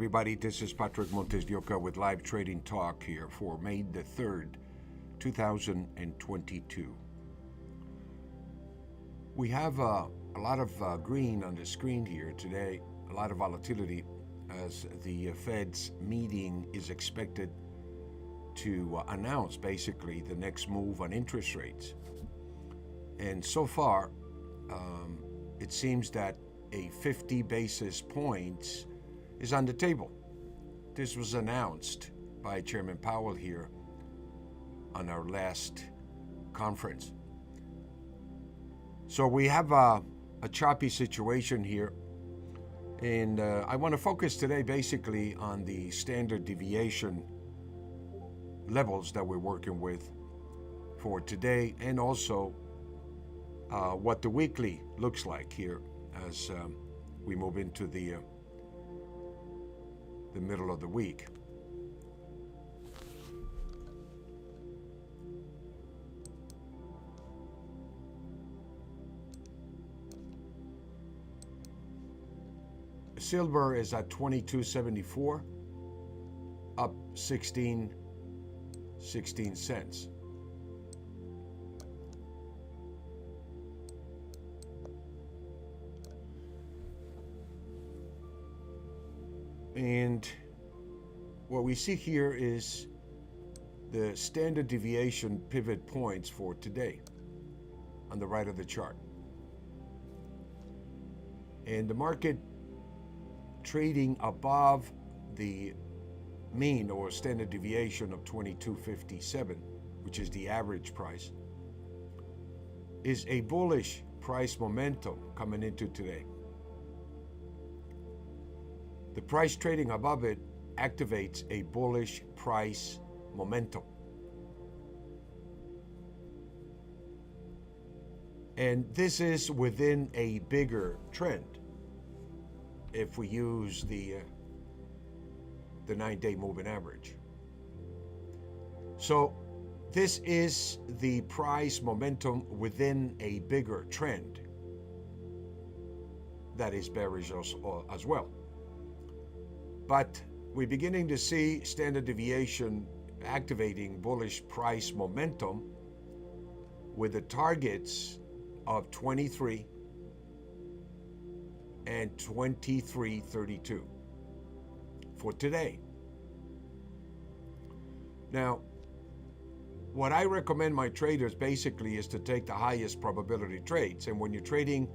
everybody. This is Patrick MontesDeOca with Live Trading Talk here for May the 3rd, 2022. We have a lot of green on the screen here today, a lot of volatility as the Fed's meeting is expected to announce basically the next move on interest rates. And so far, it seems that a 50 basis points is on the table. This was announced by Chairman Powell here on our last conference. So we have a choppy situation here, and I want to focus today basically on the standard deviation levels that we're working with for today, and also what the weekly looks like here as we move into the middle of the week. Silver is at 22.74, up 16 cents. And what we see here is the standard deviation pivot points for today on the right of the chart. And the market trading above the mean or standard deviation of 22.57, which is the average price, is a bullish price momentum coming into today. The price trading above it activates a bullish price momentum. And this is within a bigger trend if we use the 9-day moving average. So this is the price momentum within a bigger trend that is bearish as well. But we're beginning to see standard deviation activating bullish price momentum with the targets of 23 and 23.32 for today. Now, what I recommend my traders basically is to take the highest probability trades. And when you're trading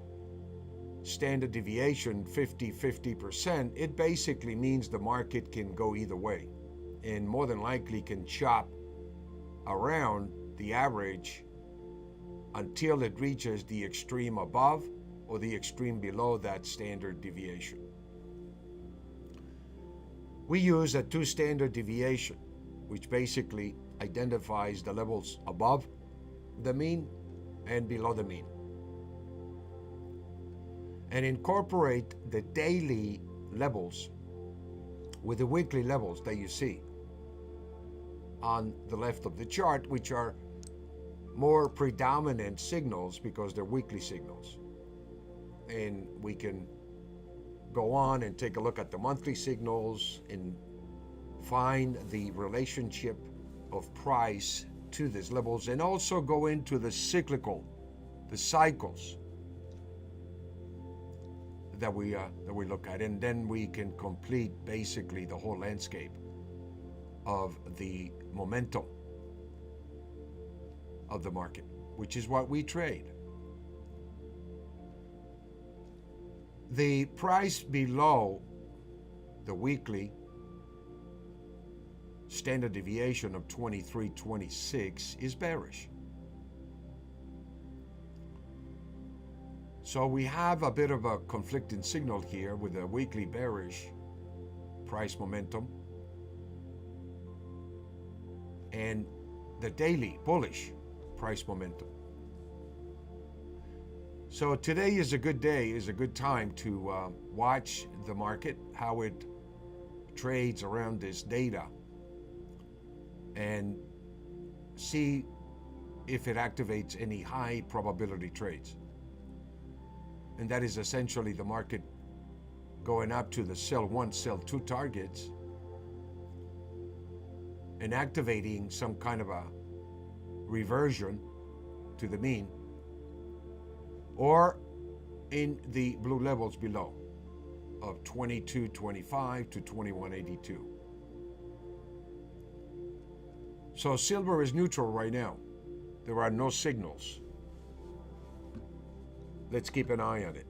standard deviation 50%, it basically means the market can go either way and more than likely can chop around the average until it reaches the extreme above or the extreme below that standard deviation. We use a 2 standard deviation, which basically identifies the levels above the mean and below the mean, and incorporate the daily levels with the weekly levels that you see on the left of the chart, which are more predominant signals because they're weekly signals. And we can go on and take a look at the monthly signals and find the relationship of price to these levels, and also go into the cyclical, the cycles that we look at, and then we can complete basically the whole landscape of the momentum of the market, which is what we trade. The price below the weekly standard deviation of 23.26 is bearish. So we have a bit of a conflicting signal here with a weekly bearish price momentum and the daily bullish price momentum. So today is a good day, is a good time to watch the market, how it trades around this data, and see if it activates any high probability trades. And that is essentially the market going up to the sell 1, sell 2 targets and activating some kind of a reversion to the mean, or in the blue levels below of 22.25 to 21.82. So silver is neutral right now. There are no signals. Let's keep an eye on it.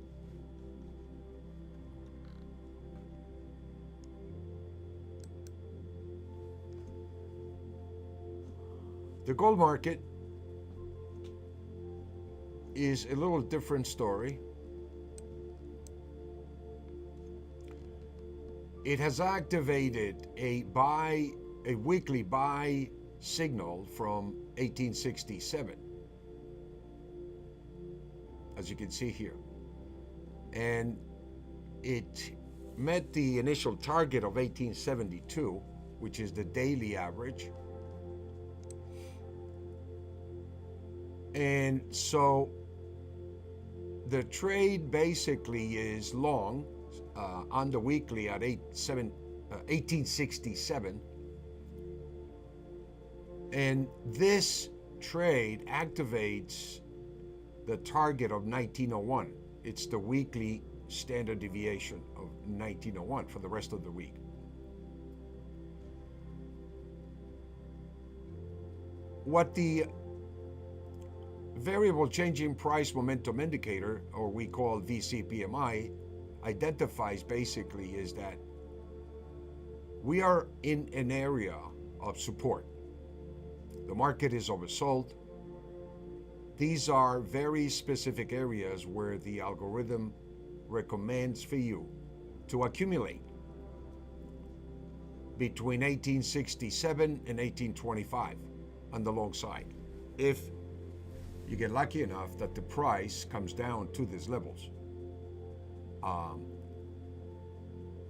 The gold market is a little different story. It has activated a weekly buy signal from 1867, as you can see here. And it met the initial target of 1872, which is the daily average. And so the trade basically is long on the weekly at 1867. And this trade activates the target of 1901. It's the weekly standard deviation of 1901 for the rest of the week. What the variable changing price momentum indicator, or we call VCPMI, identifies basically is that we are in an area of support. The market is oversold. These are very specific areas where the algorithm recommends for you to accumulate between 1867 and 1825 on the long side, if you get lucky enough that the price comes down to these levels.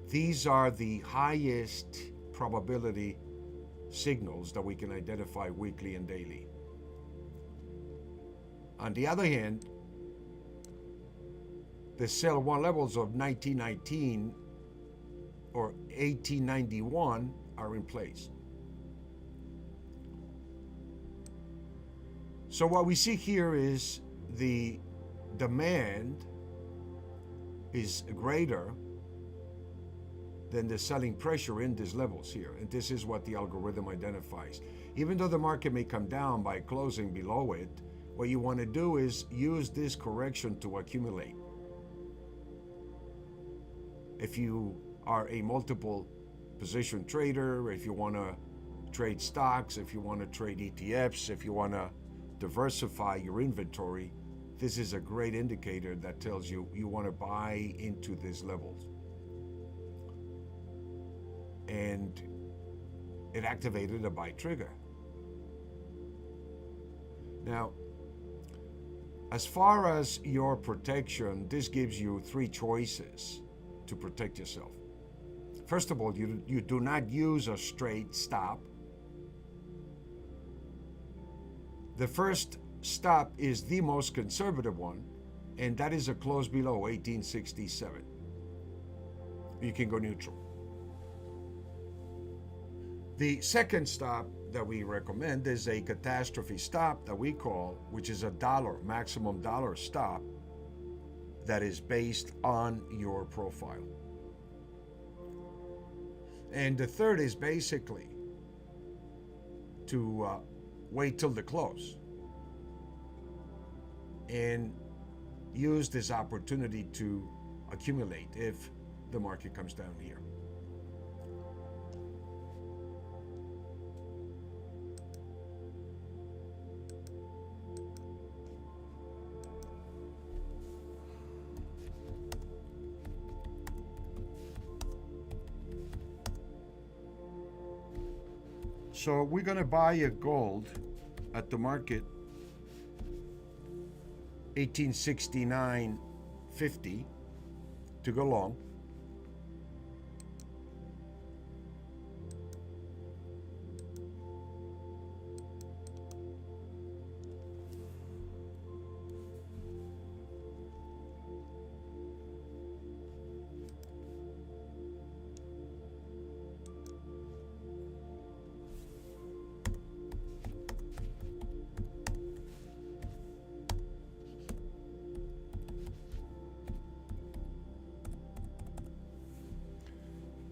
These are the highest probability signals that we can identify weekly and daily. On the other hand, the sell 1 levels of 1919 or 1891 are in place. So what we see here is the demand is greater than the selling pressure in these levels here. And this is what the algorithm identifies. Even though the market may come down by closing below it, what you want to do is use this correction to accumulate. If you are a multiple position trader, if you want to trade stocks, if you want to trade ETFs, if you want to diversify your inventory, this is a great indicator that tells you you want to buy into these levels. And it activated a buy trigger. Now, as far as your protection, this gives you 3 choices to protect yourself. First of all, you do not use a straight stop. The first stop is the most conservative one, and that is a close below 1867. You can go neutral. The second stop that we recommend is a catastrophe stop that we call, which is a maximum dollar stop that is based on your profile. And the third is basically to wait till the close and use this opportunity to accumulate if the market comes down here. So we're going to buy a gold at the market 1869.50 to go long.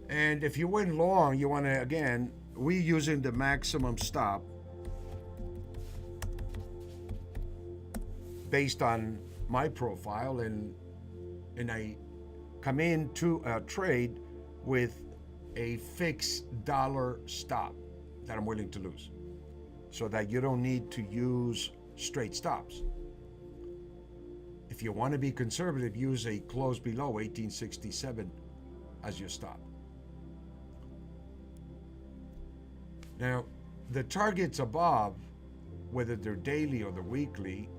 And if you went long, you want to, again, we using the maximum stop based on my profile, and I come into a trade with a fixed dollar stop that I'm willing to lose, so that you don't need to use straight stops. If you want to be conservative, use a close below 1867 as your stop. Now, the targets above, whether they're daily or the weekly,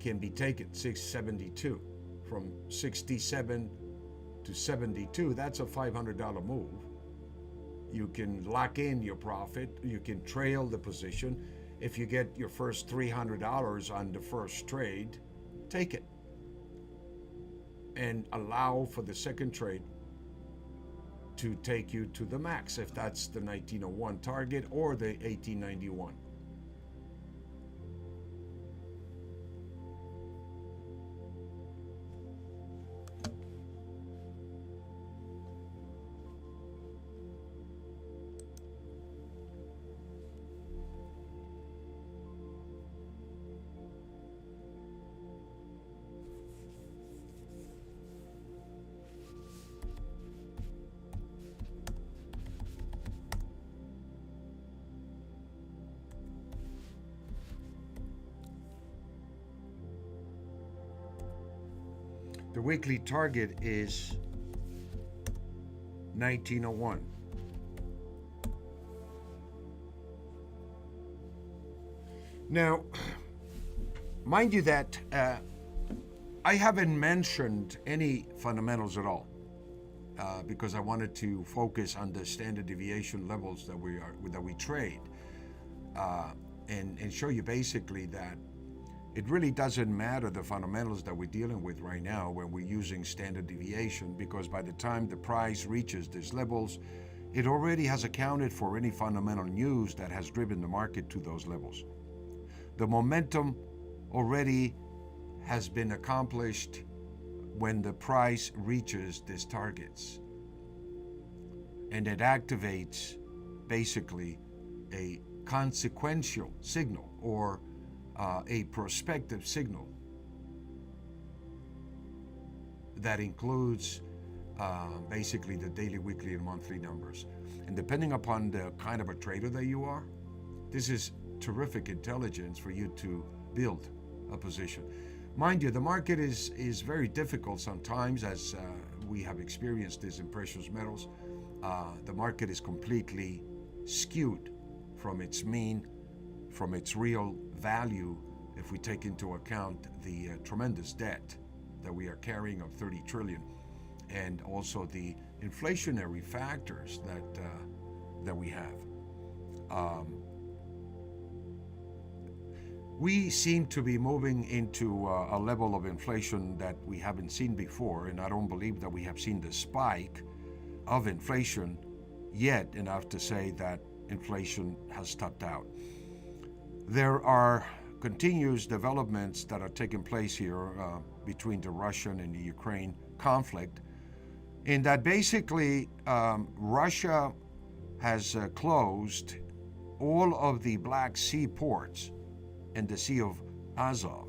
can be taken. 672 from 67 to 72. That's a $500 move. You can lock in your profit. You can trail the position. If you get your first $300 on the first trade, take it and allow for the second trade to take you to the max, if that's the 1901 target or the 1891. The weekly target is 1901. Now, mind you that I haven't mentioned any fundamentals at all because I wanted to focus on the standard deviation levels that we trade and show you basically that it really doesn't matter the fundamentals that we're dealing with right now when we're using standard deviation, because by the time the price reaches these levels, it already has accounted for any fundamental news that has driven the market to those levels. The momentum already has been accomplished when the price reaches these targets, and it activates basically a consequential signal or a prospective signal that includes basically the daily, weekly, and monthly numbers. And depending upon the kind of a trader that you are, this is terrific intelligence for you to build a position. Mind you, the market is very difficult sometimes, as we have experienced this in precious metals. The market is completely skewed from its mean, from its real value, if we take into account the tremendous debt that we are carrying of 30 trillion, and also the inflationary factors that we have. We seem to be moving into a level of inflation that we haven't seen before, and I don't believe that we have seen the spike of inflation yet enough to say that inflation has topped out. There are continuous developments that are taking place here between the Russian and the Ukraine conflict, in that basically Russia has closed all of the Black Sea ports and the Sea of Azov.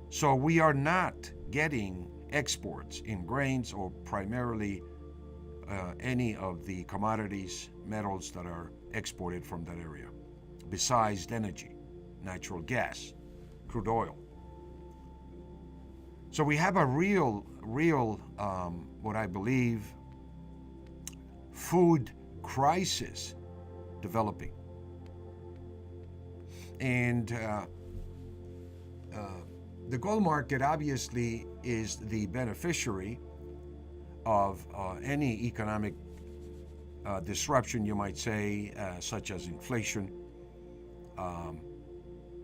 So we are not getting exports in grains or primarily any of the commodities, metals that are exported from that area, besides energy, natural gas, crude oil. So we have a real, what I believe, food crisis developing. And the gold market obviously is the beneficiary of any economic disruption, you might say, such as inflation,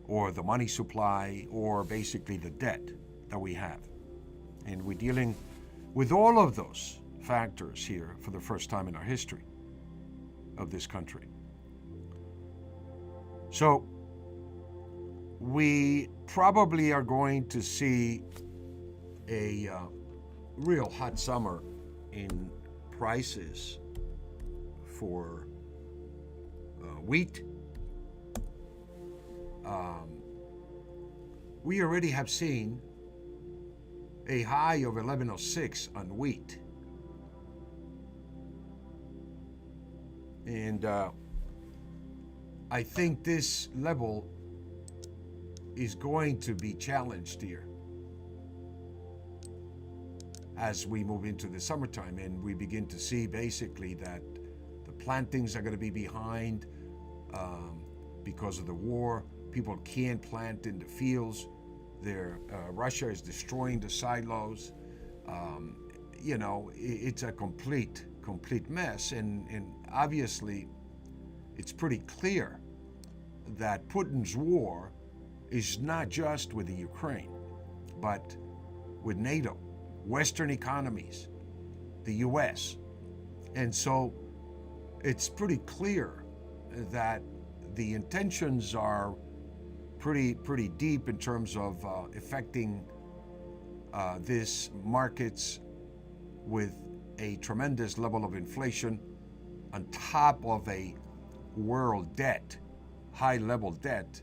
or the money supply, or basically the debt that we have. And we're dealing with all of those factors here for the first time in our history of this country. So we probably are going to see a real hot summer in prices for wheat. We already have seen a high of 1106 on wheat. And I think this level is going to be challenged here as we move into the summertime, and we begin to see basically that the plantings are going to be behind because of the war. People can't plant in the fields. Russia is destroying the silos. It's a complete mess, and obviously it's pretty clear that Putin's war is not just with the Ukraine, but with NATO, Western economies, the US. And so it's pretty clear that the intentions are pretty deep in terms of affecting these markets with a tremendous level of inflation on top of a world debt, high level debt,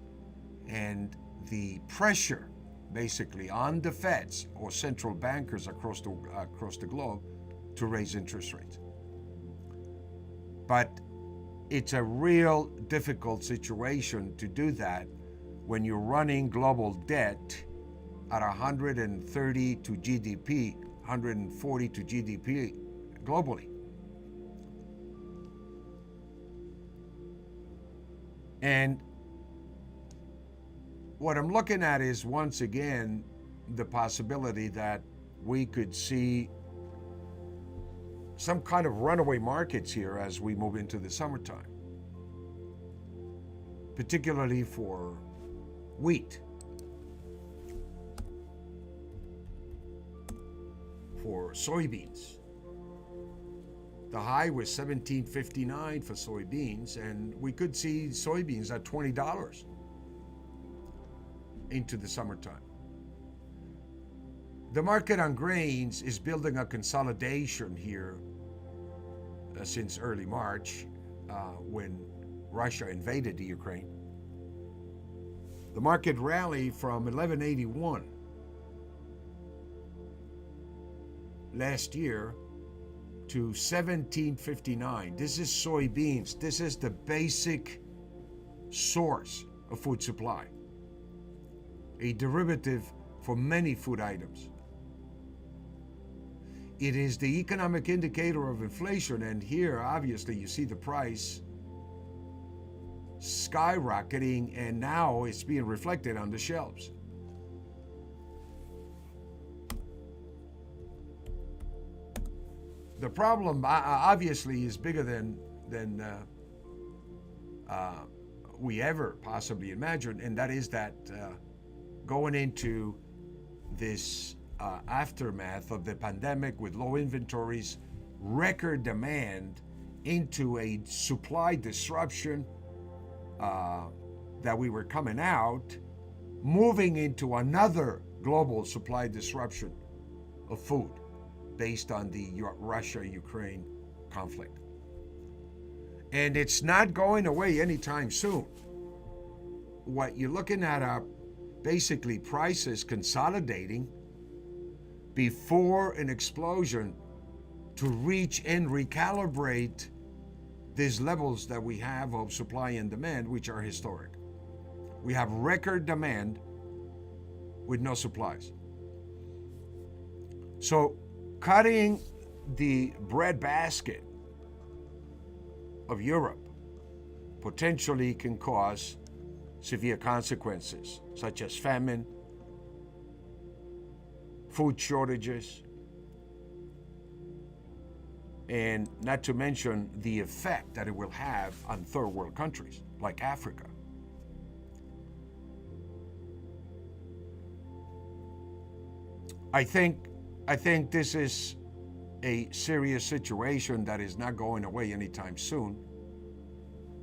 and the pressure basically on the Feds or central bankers across the globe to raise interest rates. But it's a real difficult situation to do that when you're running global debt at 130 to GDP, 140 to GDP globally. And what I'm looking at is, once again, the possibility that we could see some kind of runaway markets here as we move into the summertime, particularly for wheat, for soybeans. The high was $17.59 for soybeans, and we could see soybeans at $20 into the summertime. The market on grains is building a consolidation here since early March when Russia invaded the Ukraine. The market rallied from 1181 last year to 1759. This is soybeans. This is the basic source of food supply, a derivative for many food items. It is the economic indicator of inflation, and here obviously you see the price skyrocketing, and now it's being reflected on the shelves. The problem obviously is bigger than we ever possibly imagined, and that is that going into this aftermath of the pandemic with low inventories, record demand, into a supply disruption that we were coming out, moving into another global supply disruption of food based on the Russia-Ukraine conflict. And it's not going away anytime soon. What you're looking at are basically prices consolidating before an explosion to reach and recalibrate these levels that we have of supply and demand, which are historic. We have record demand with no supplies. So cutting the breadbasket of Europe potentially can cause severe consequences, such as famine, food shortages, and not to mention the effect that it will have on third world countries like Africa. I think this is a serious situation that is not going away anytime soon.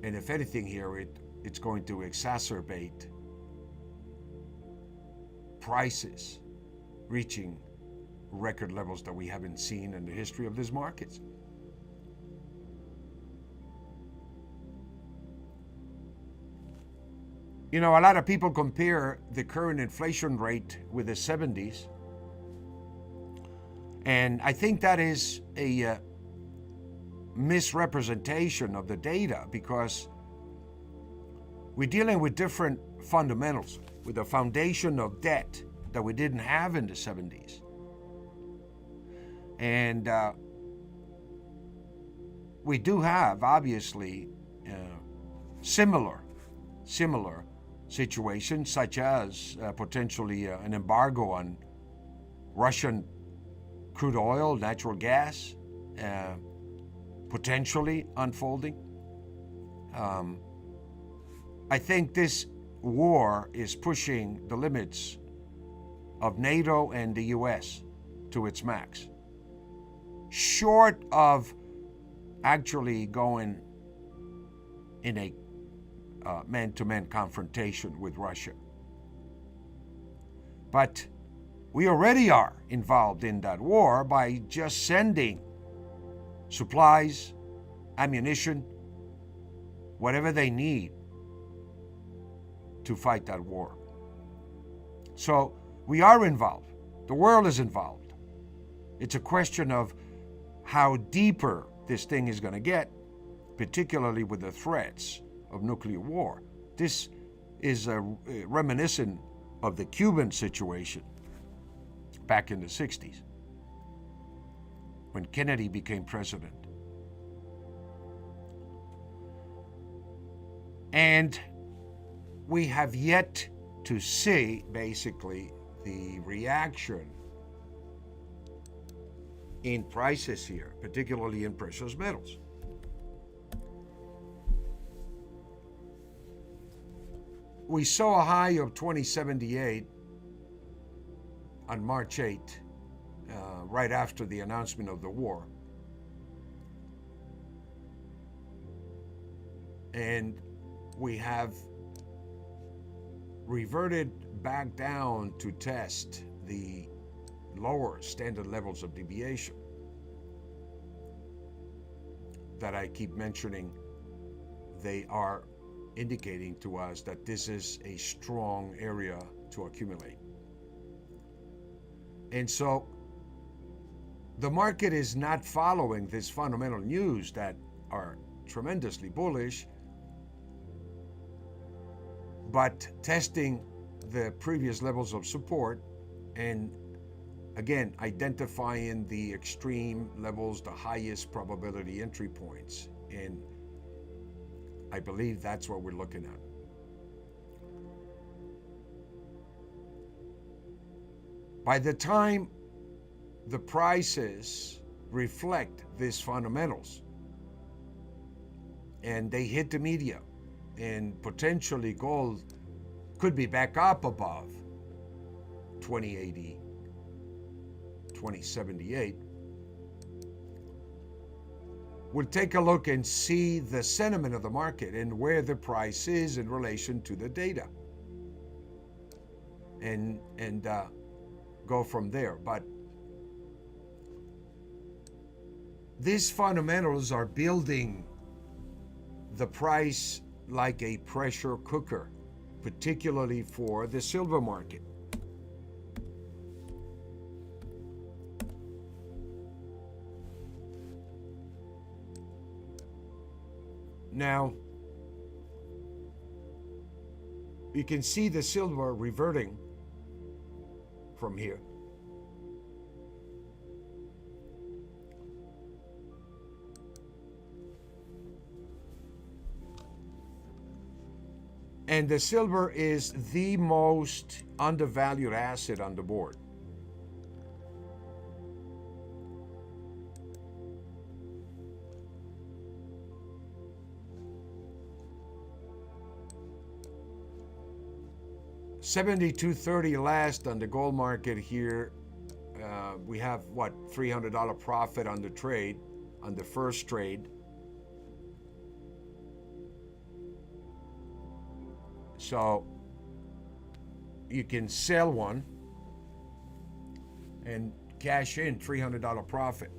And if anything here, it's going to exacerbate prices reaching record levels that we haven't seen in the history of these markets. You know, a lot of people compare the current inflation rate with the 70s. And I think that is a misrepresentation of the data, because we're dealing with different fundamentals, with a foundation of debt that we didn't have in the 70s. And we do have, obviously, similar situations, such as potentially an embargo on Russian crude oil, natural gas, potentially unfolding. I think this war is pushing the limits of NATO and the US to its max, short of actually going in a man-to-man confrontation with Russia. But we already are involved in that war by just sending supplies, ammunition, whatever they need to fight that war. So we are involved. The world is involved. It's a question of how deeper this thing is going to get, particularly with the threats of nuclear war. This is reminiscent of the Cuban situation back in the 60s, when Kennedy became president. And we have yet to see, basically, the reaction in prices here, particularly in precious metals. We saw a high of 2078 on March 8, right after the announcement of the war. And we have reverted back down to test the lower standard levels of deviation that I keep mentioning. They are indicating to us that this is a strong area to accumulate. And so the market is not following this fundamental news that are tremendously bullish, but testing the previous levels of support and, again, identifying the extreme levels, the highest probability entry points. And I believe that's what we're looking at. By the time the prices reflect these fundamentals and they hit the media, and potentially gold could be back up above 2080, 2078, we'll take a look and see the sentiment of the market and where the price is in relation to the data, and go from there. But these fundamentals are building the price like a pressure cooker, particularly for the silver market. Now, you can see the silver reverting from here. And the silver is the most undervalued asset on the board. $72.30 last on the gold market here. We have what, $300 profit on the trade, on the first trade. So you can sell one and cash in $300 profit.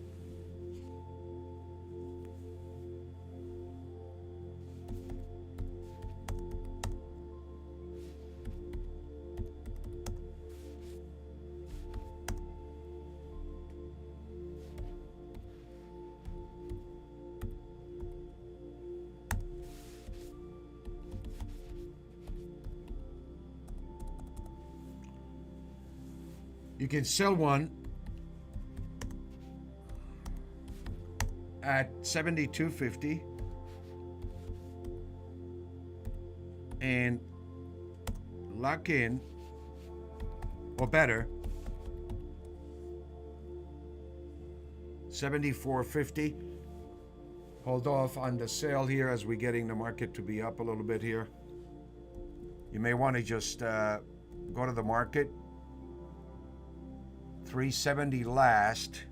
You can sell one at $72.50 and lock in, or better, $74.50. Hold off on the sale here as we're getting the market to be up a little bit here. You may want to just go to the market. 370 last.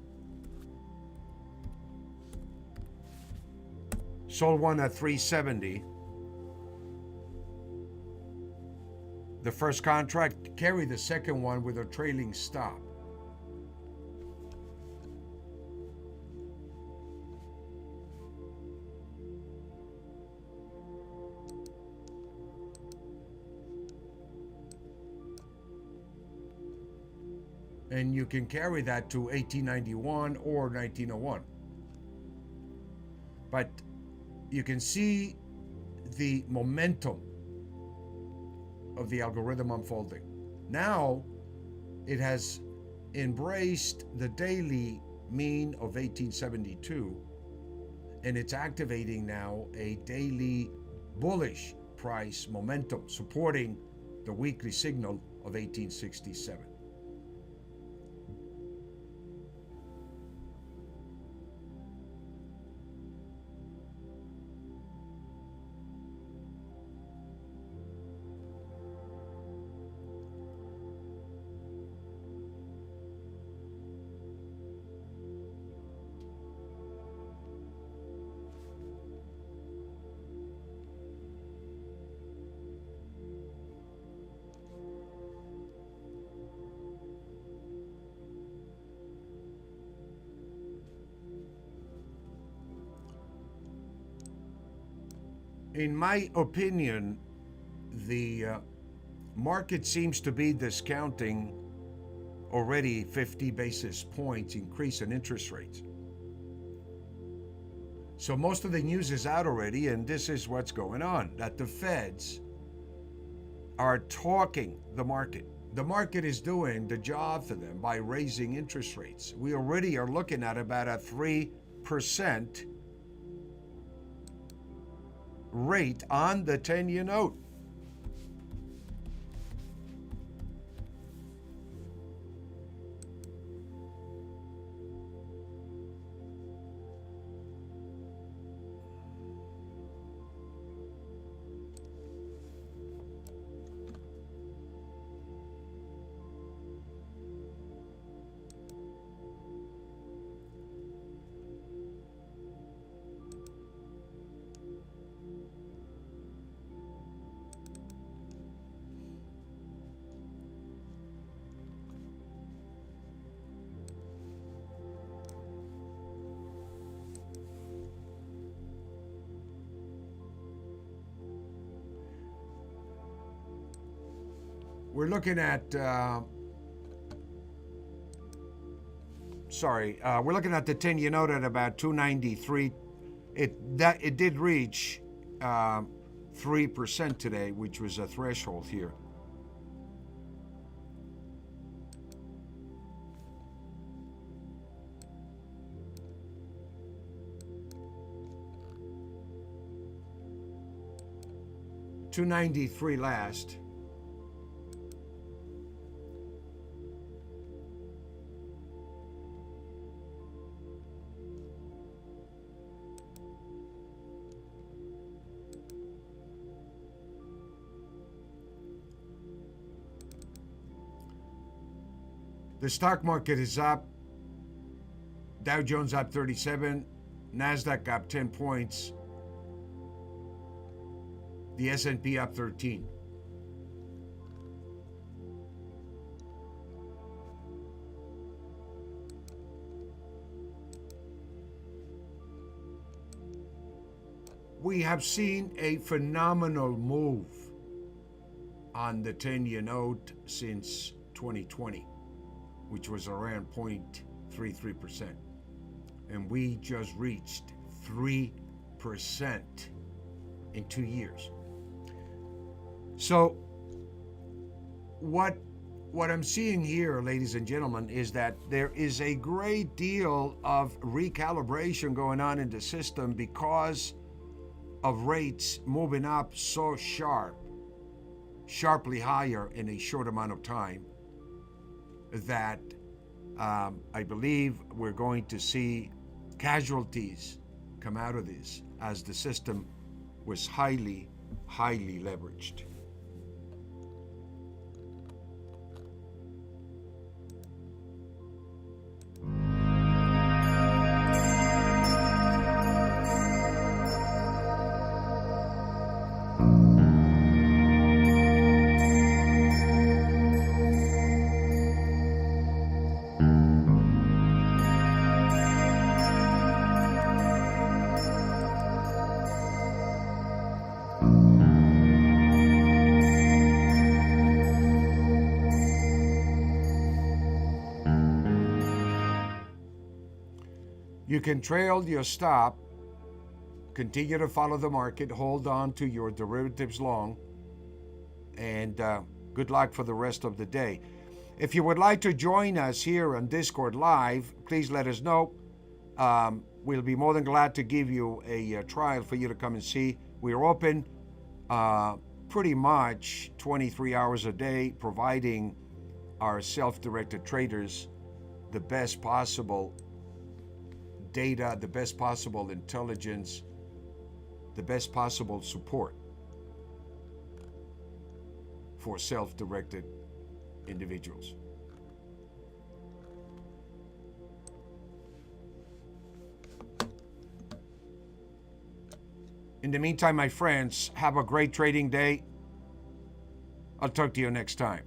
Sold one at 370. The first contract, carry the second one with a trailing stop. And you can carry that to 1891 or 1901. But you can see the momentum of the algorithm unfolding. Now it has embraced the daily mean of 1872, and it's activating now a daily bullish price momentum supporting the weekly signal of 1867. In my opinion, the market seems to be discounting already 50 basis points increase in interest rates. So most of the news is out already, and this is what's going on, that the Feds are talking the market. The market is doing the job for them by raising interest rates. We already are looking at about a 3% rate on the 10-year note. We're looking at, we're looking at the 10-year note at about 293. It did reach 3% today, which was a threshold here. $293 last. The stock market is up. Dow Jones up 37. NASDAQ up 10 points. The S&P up 13. we have seen a phenomenal move on the 10-year note since 2020, which was around 0.33%. And we just reached 3% in 2 years. So what I'm seeing here, ladies and gentlemen, is that there is a great deal of recalibration going on in the system because of rates moving up so sharply higher in a short amount of time, that I believe we're going to see casualties come out of this, as the system was highly leveraged. You can trail your stop, continue to follow the market, hold on to your derivatives long, and good luck for the rest of the day. If you would like to join us here on Discord Live, please let us know. We'll be more than glad to give you a trial for you to come and see. We're open pretty much 23 hours a day, providing our self-directed traders the best possible data, the best possible intelligence, the best possible support for self-directed individuals. In the meantime, my friends, have a great trading day. I'll talk to you next time.